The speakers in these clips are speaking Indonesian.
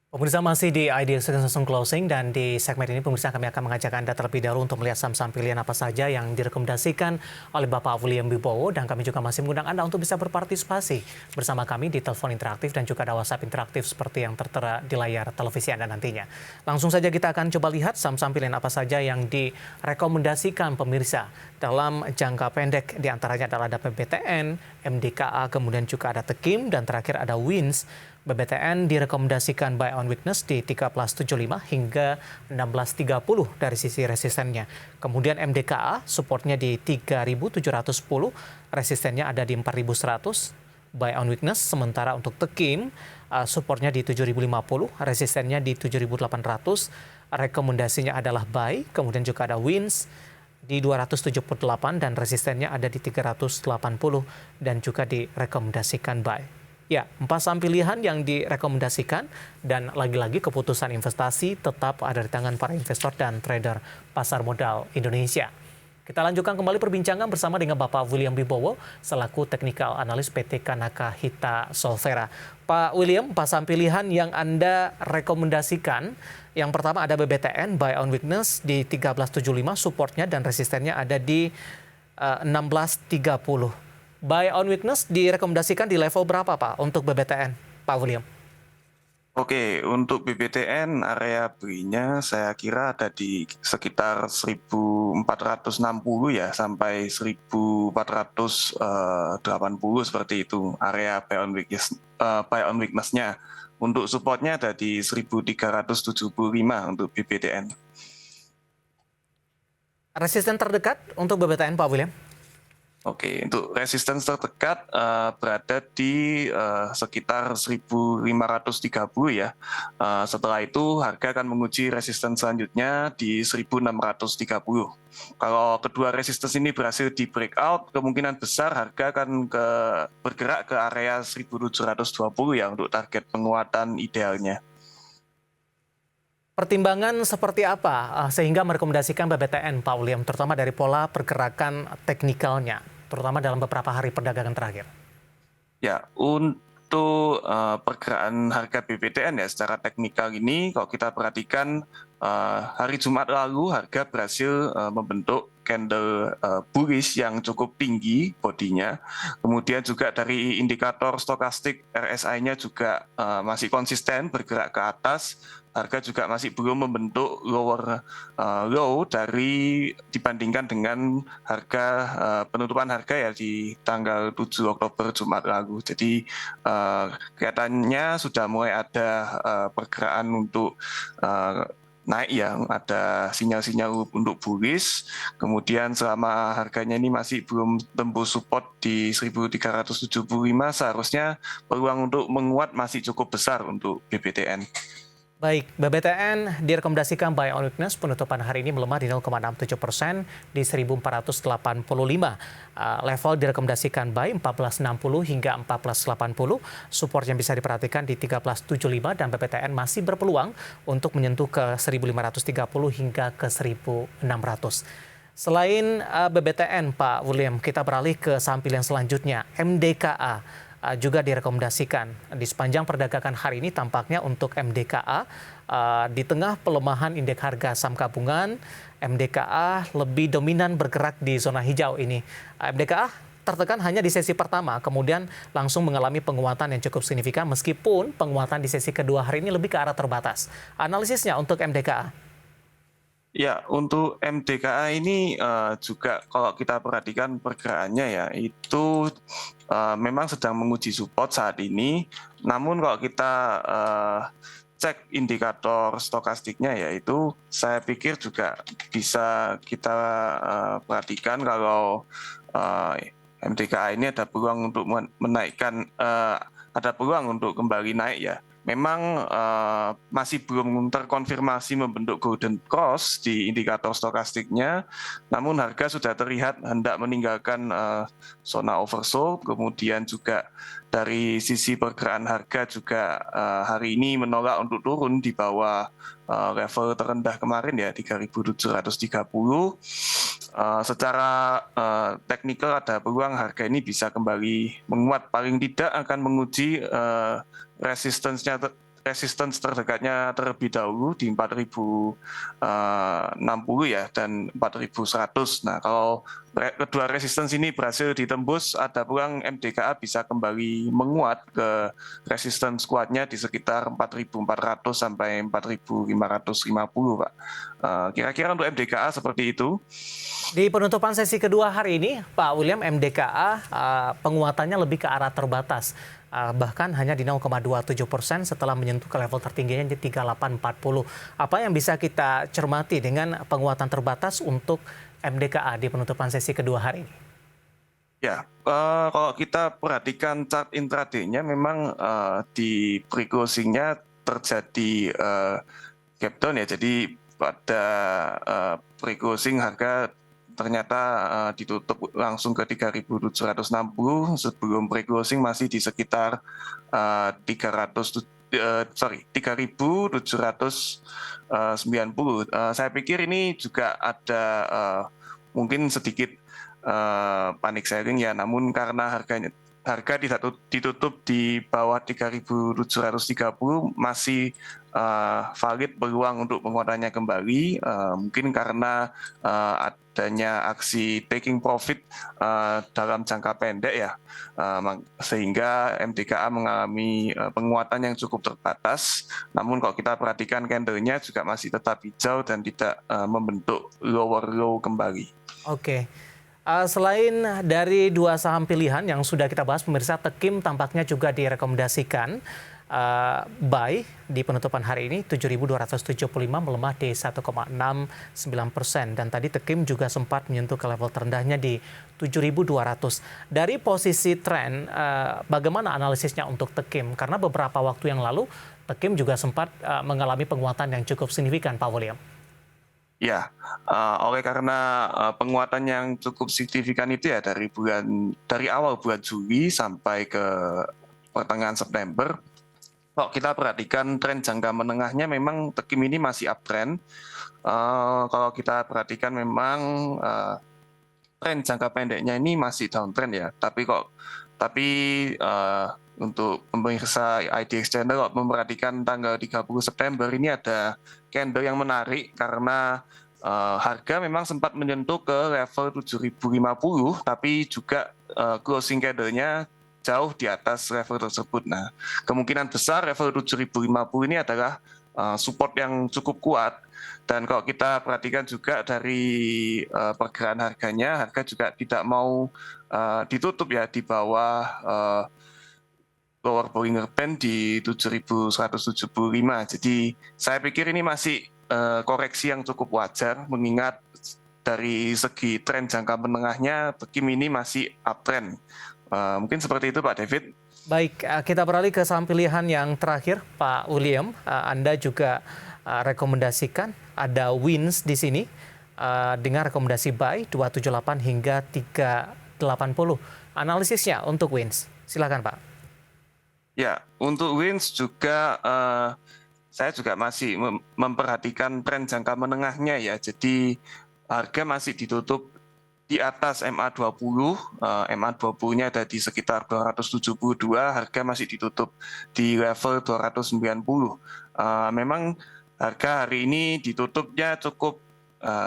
Pemirsa masih di Ideal Session Closing dan di segmen ini pemirsa kami akan mengajak Anda terlebih dahulu untuk melihat saham-saham pilihan apa saja yang direkomendasikan oleh Bapak William Wibowo dan kami juga masih mengundang Anda untuk bisa berpartisipasi bersama kami di telepon interaktif dan juga ada WhatsApp interaktif seperti yang tertera di layar televisi Anda nantinya. Langsung saja kita akan coba lihat saham-saham pilihan apa saja yang direkomendasikan pemirsa dalam jangka pendek, di antaranya adalah ada PBTN, MDKA, kemudian juga ada Tekim dan terakhir ada Wins. BBTN direkomendasikan buy on weakness di 13.75 hingga 16.30 dari sisi resistennya. Kemudian MDKA supportnya di 3.710, resistennya ada di 4.100. Buy on weakness, sementara untuk Tekim supportnya di 7.050, resistennya di 7.800. Rekomendasinya adalah buy, kemudian juga ada Wins di 278 dan resistennya ada di 380 dan juga direkomendasikan buy. Ya, 4 saham pilihan yang direkomendasikan dan lagi-lagi keputusan investasi tetap ada di tangan para investor dan trader pasar modal Indonesia. Kita lanjutkan kembali perbincangan bersama dengan Bapak William Wibowo selaku Technical Analyst PT Kanaka Hita Solvera. Pak William, 4 saham pilihan yang Anda rekomendasikan, yang pertama ada BBTN, buy on weakness di 13.75, supportnya dan resistennya ada di 16.30. Buy on weakness direkomendasikan di level berapa Pak untuk BBTN, Pak William? Oke, untuk BBTN area belinya saya kira ada di sekitar 1460 ya sampai 1480 seperti itu area buy on weakness-nya. Untuk supportnya ada di 1375 untuk BBTN. Resisten terdekat untuk BBTN Pak William? Oke, untuk resistance terdekat berada di sekitar 1530 ya. Setelah itu harga akan menguji resistance selanjutnya di 1630. Kalau kedua resistance ini berhasil di breakout, kemungkinan besar harga akan bergerak ke area 1720 ya untuk target penguatan idealnya. Pertimbangan seperti apa sehingga merekomendasikan BBTN Pak William, terutama dari pola pergerakan teknikalnya, terutama dalam beberapa hari perdagangan terakhir? Ya, untuk pergerakan harga BBTN ya secara teknikal ini, kalau kita perhatikan hari Jumat lalu harga berhasil membentuk candle bullish yang cukup tinggi bodinya. Kemudian juga dari indikator stokastik RSI-nya juga masih konsisten bergerak ke atas. Harga juga masih belum membentuk lower low dibandingkan dengan harga penutupan harga ya di tanggal 7 Oktober Jumat lalu. Jadi kelihatannya sudah mulai ada pergerakan untuk naik ya, ada sinyal-sinyal untuk bullish. Kemudian selama harganya ini masih belum tembus support di 1375, seharusnya peluang untuk menguat masih cukup besar untuk BBTN. Baik, BBTN direkomendasikan buy on weakness, penutupan hari ini melemah di 0,67% di 1485. Level direkomendasikan buy 1460 hingga 1480, support yang bisa diperhatikan di 1375 dan BBTN masih berpeluang untuk menyentuh ke 1530 hingga ke 1600. Selain BBTN, Pak William, kita beralih ke saham pilihan selanjutnya, MDKA. Juga direkomendasikan di sepanjang perdagangan hari ini tampaknya untuk MDKA di tengah pelemahan indeks harga saham gabungan, MDKA lebih dominan bergerak di zona hijau ini. MDKA tertekan hanya di sesi pertama, kemudian langsung mengalami penguatan yang cukup signifikan meskipun penguatan di sesi kedua hari ini lebih ke arah terbatas. Analisisnya untuk MDKA? Ya, untuk MDKA ini juga kalau kita perhatikan pergerakannya ya, itu memang sedang menguji support saat ini. Namun kalau kita cek indikator stokastiknya ya, itu saya pikir juga bisa kita perhatikan kalau MDKA ini ada peluang untuk menaikkan, ada peluang untuk kembali naik ya. Memang masih belum terkonfirmasi membentuk golden cross di indikator stokastiknya, namun harga sudah terlihat hendak meninggalkan zona oversold. Kemudian juga dari sisi pergerakan harga juga hari ini menolak untuk turun di bawah level terendah kemarin ya 3.730. Secara teknikal ada peluang harga ini bisa kembali menguat, paling tidak akan menguji resistance-nya resistance terdekatnya terlebih dahulu di 4.060 ya dan 4.100. Nah, kalau kedua resistance ini berhasil ditembus, ada peluang MDKA bisa kembali menguat ke resistance kuatnya di sekitar 4.400 sampai 4.550, Pak. Kira-kira untuk MDKA seperti itu. Di penutupan sesi kedua hari ini, Pak William, MDKA penguatannya lebih ke arah terbatas. Bahkan hanya di 0,27% setelah menyentuh ke level tertingginya di 3840. Apa yang bisa kita cermati dengan penguatan terbatas untuk MDKA di penutupan sesi kedua hari ini? Ya, kalau kita perhatikan chart intraday-nya memang di pre-closing-nya terjadi gap down ya. Jadi pada pre-closing harga ternyata ditutup langsung ke 3.760, sebelum pre-closing masih di sekitar 3.790. Saya pikir ini juga ada mungkin sedikit panic selling ya, namun karena harga tidak ditutup di bawah 3.730 masih valid peluang untuk penguatannya kembali, mungkin karena adanya aksi taking profit dalam jangka pendek ya, sehingga MDKA mengalami penguatan yang cukup terbatas. Namun kalau kita perhatikan candle-nya juga masih tetap hijau dan tidak membentuk lower low kembali. Oke. Selain dari dua saham pilihan yang sudah kita bahas, pemirsa, Tekim tampaknya juga direkomendasikan buy di penutupan hari ini 7.275 melemah di 1,69%, dan tadi Tekim juga sempat menyentuh ke level terendahnya di 7.200. Dari posisi tren, bagaimana analisisnya untuk Tekim? Karena beberapa waktu yang lalu Tekim juga sempat mengalami penguatan yang cukup signifikan, Pak William. Ya, oleh karena penguatan yang cukup signifikan itu ya dari awal bulan Juli sampai ke pertengahan September, kalau kita perhatikan tren jangka menengahnya memang Tekim ini masih uptrend. Kalau kita perhatikan memang tren jangka pendeknya ini masih downtrend ya. Tapi untuk pemirsa IDX Channel, kalau memperhatikan tanggal 30 September ini ada candle yang menarik karena harga memang sempat menyentuh ke level 7.050, tapi juga closing candle-nya jauh di atas level tersebut. Nah, kemungkinan besar level 7.050 ini adalah support yang cukup kuat. Dan kalau kita perhatikan juga dari pergerakan harganya, harga juga tidak mau ditutup ya di bawah lower Bollinger Band di 7.175. Jadi saya pikir ini masih koreksi yang cukup wajar, mengingat dari segi tren jangka menengahnya Tekim ini masih uptrend. Mungkin seperti itu, Pak David. Baik, kita beralih ke saham pilihan yang terakhir, Pak William. Anda juga rekomendasikan ada Wins di sini dengan rekomendasi buy 278 hingga 380. Analisisnya untuk Wins, silakan Pak. Ya, untuk Wins juga saya juga masih memperhatikan tren jangka menengahnya ya. Jadi harga masih ditutup di atas MA20, MA20-nya ada di sekitar 272, harga masih ditutup di level 290. Memang harga hari ini ditutupnya cukup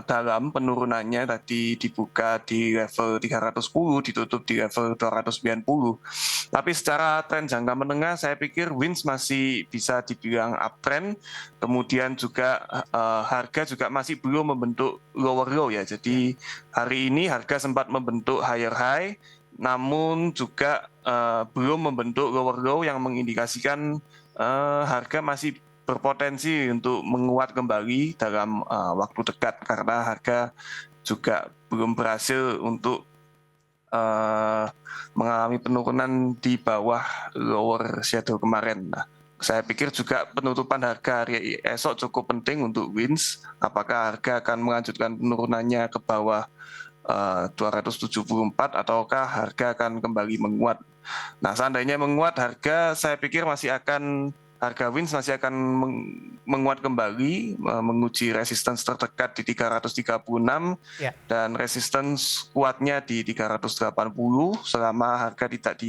dalam penurunannya, tadi dibuka di level 310, ditutup di level 290. Tapi secara tren jangka menengah saya pikir Wins masih bisa dibilang uptrend, kemudian juga harga juga masih belum membentuk lower low ya. Jadi hari ini harga sempat membentuk higher high, namun juga belum membentuk lower low yang mengindikasikan harga masih berpotensi untuk menguat kembali dalam waktu dekat, karena harga juga belum berhasil untuk mengalami penurunan di bawah lower shadow kemarin. Nah, saya pikir juga penutupan harga hari esok cukup penting untuk Wins. Apakah harga akan melanjutkan penurunannya ke bawah 274 ataukah harga akan kembali menguat. Nah, seandainya menguat, saya pikir harga Wins masih akan menguat kembali, menguji resistance terdekat di 336 dan resistance kuatnya di 380 selama harga tidak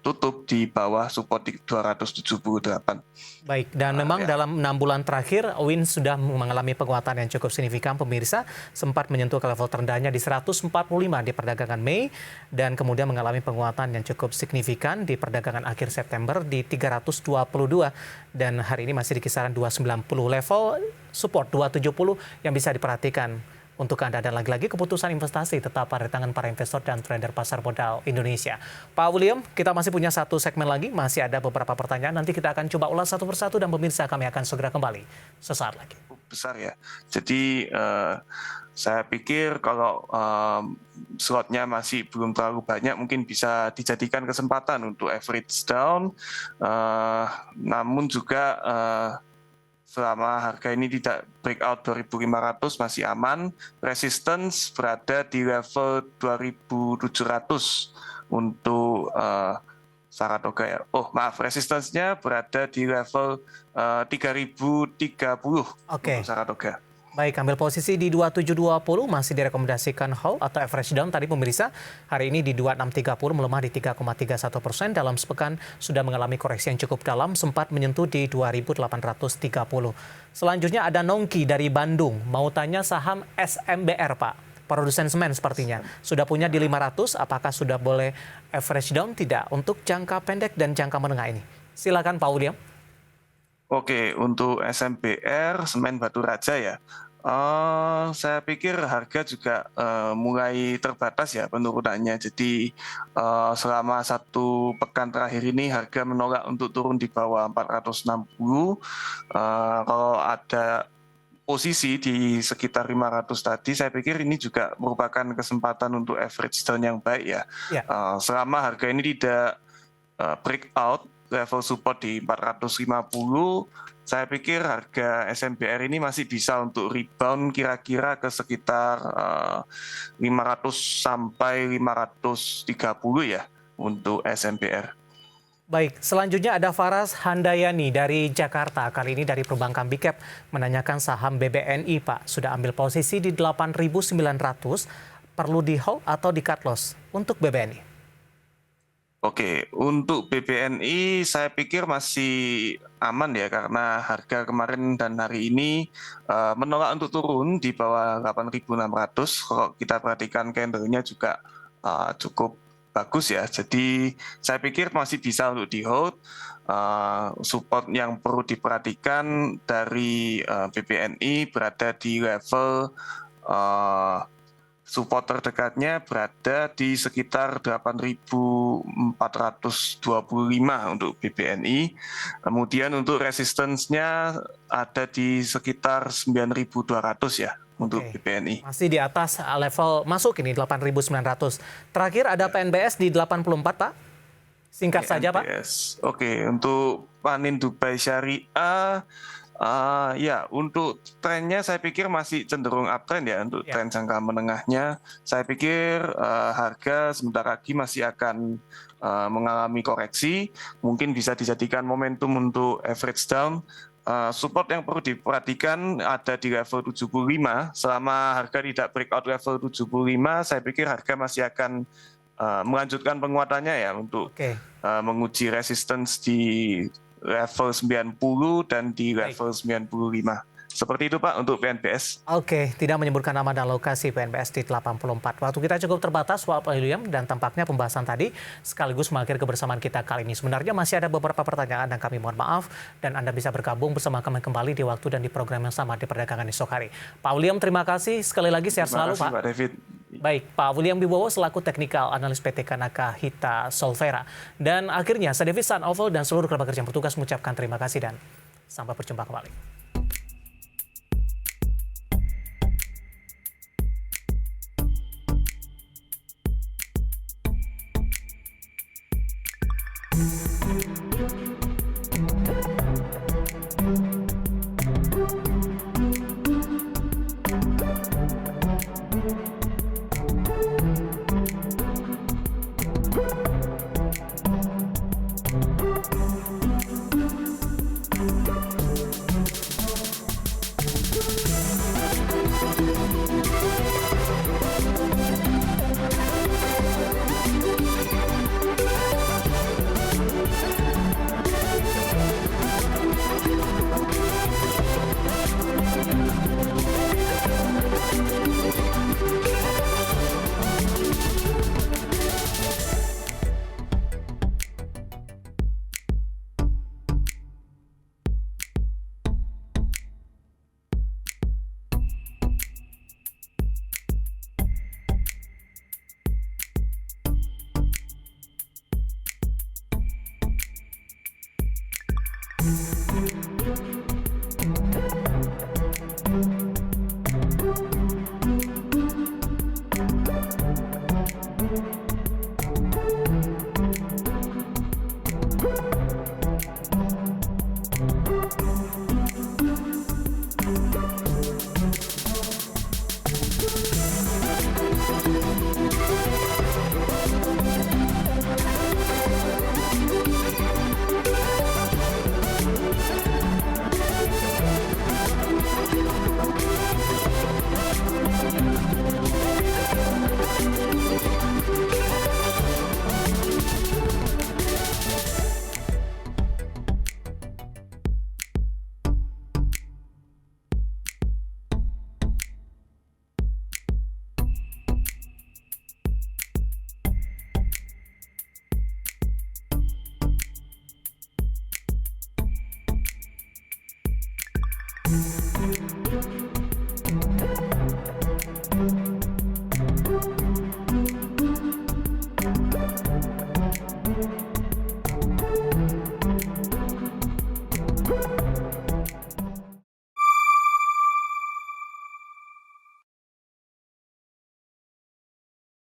tutup di bawah support di 278. Baik, dan memang dalam 6 bulan terakhir, Win sudah mengalami penguatan yang cukup signifikan, pemirsa. Sempat menyentuh ke level terendahnya di 145 di perdagangan Mei, dan kemudian mengalami penguatan yang cukup signifikan di perdagangan akhir September di 322, dan hari ini masih di kisaran 290 level support 270 yang bisa diperhatikan untuk Anda. Dan lagi-lagi keputusan investasi tetap pada tangan para investor dan trader pasar modal Indonesia. Pak William, kita masih punya satu segmen lagi, masih ada beberapa pertanyaan. Nanti kita akan coba ulas satu persatu dan pemirsa kami akan segera kembali sesaat lagi. Besar ya. Jadi saya pikir kalau slotnya masih belum terlalu banyak, mungkin bisa dijadikan kesempatan untuk average down. Namun juga selama harga ini tidak breakout 2.500 masih aman, resistance berada di level 2.700 untuk Saratoga ya. Oh maaf, resistance-nya berada di level 3.030 Oke. untuk Saratoga. Baik, ambil posisi di 2720 masih direkomendasikan hold atau average down tadi pemirsa. Hari ini di 2630 melemah di 3,31%. Dalam sepekan sudah mengalami koreksi yang cukup dalam, sempat menyentuh di 2830. Selanjutnya ada Nongki dari Bandung. Mau tanya saham SMBR Pak. Produsen semen sepertinya. Sudah punya di 500, apakah sudah boleh average down? Tidak. Untuk jangka pendek dan jangka menengah ini. Silakan Pak William. Oke, untuk SMBR, semen batu raja ya, saya pikir harga juga mulai terbatas ya penurunannya. Jadi selama satu pekan terakhir ini harga menolak untuk turun di bawah 460. Kalau ada posisi di sekitar 500 tadi, saya pikir ini juga merupakan kesempatan untuk average down yang baik ya. Selama harga ini tidak breakout level support di 450, saya pikir harga SMBR ini masih bisa untuk rebound kira-kira ke sekitar 500 sampai 530 ya untuk SMBR. Baik, selanjutnya ada Faras Handayani dari Jakarta. Kali ini dari perbankan Big Cap menanyakan saham BBNI, Pak. Sudah ambil posisi di 8.900, perlu di hold atau di cut loss untuk BBNI? Oke, untuk BBNI saya pikir masih aman ya, karena harga kemarin dan hari ini menolak untuk turun di bawah 8.600. Kalau kita perhatikan candle-nya juga cukup bagus ya, jadi saya pikir masih bisa untuk di hold. Support yang perlu diperhatikan dari BBNI berada di level support terdekatnya berada di sekitar 8.425 untuk BBNI. Kemudian untuk resistance-nya ada di sekitar 9.200 ya untuk BBNI. Masih di atas level masuk ini 8.900. Terakhir ada PNBS di 84 Pak. Singkat saja Pak. Oke, untuk Panin Dubai Syariah, ya, untuk trennya saya pikir masih cenderung uptrend ya. Untuk tren jangka menengahnya, saya pikir harga sebentar lagi masih akan mengalami koreksi. Mungkin bisa dijadikan momentum untuk average down. Support yang perlu diperhatikan ada di level 75. Selama harga tidak breakout level 75, saya pikir harga masih akan melanjutkan penguatannya ya untuk menguji resistance di level 90 dan di level 95. Seperti itu Pak untuk PNBS. Oke, tidak menyebutkan nama dan lokasi PNBS di 84. Waktu kita cukup terbatas Pak William, dan tampaknya pembahasan tadi sekaligus mengakhiri kebersamaan kita kali ini. Sebenarnya masih ada beberapa pertanyaan dan kami mohon maaf, dan Anda bisa bergabung bersama kami kembali di waktu dan di program yang sama di perdagangan esok hari. Pak William, terima kasih sekali lagi, sehat selalu Pak. Pak David. Baik, Pak William Wibowo selaku teknikal analis PT Kanaka Hita Solvera. Dan akhirnya saya David San Oval dan seluruh kerabat kerja yang bertugas mengucapkan terima kasih dan sampai berjumpa kembali. Thank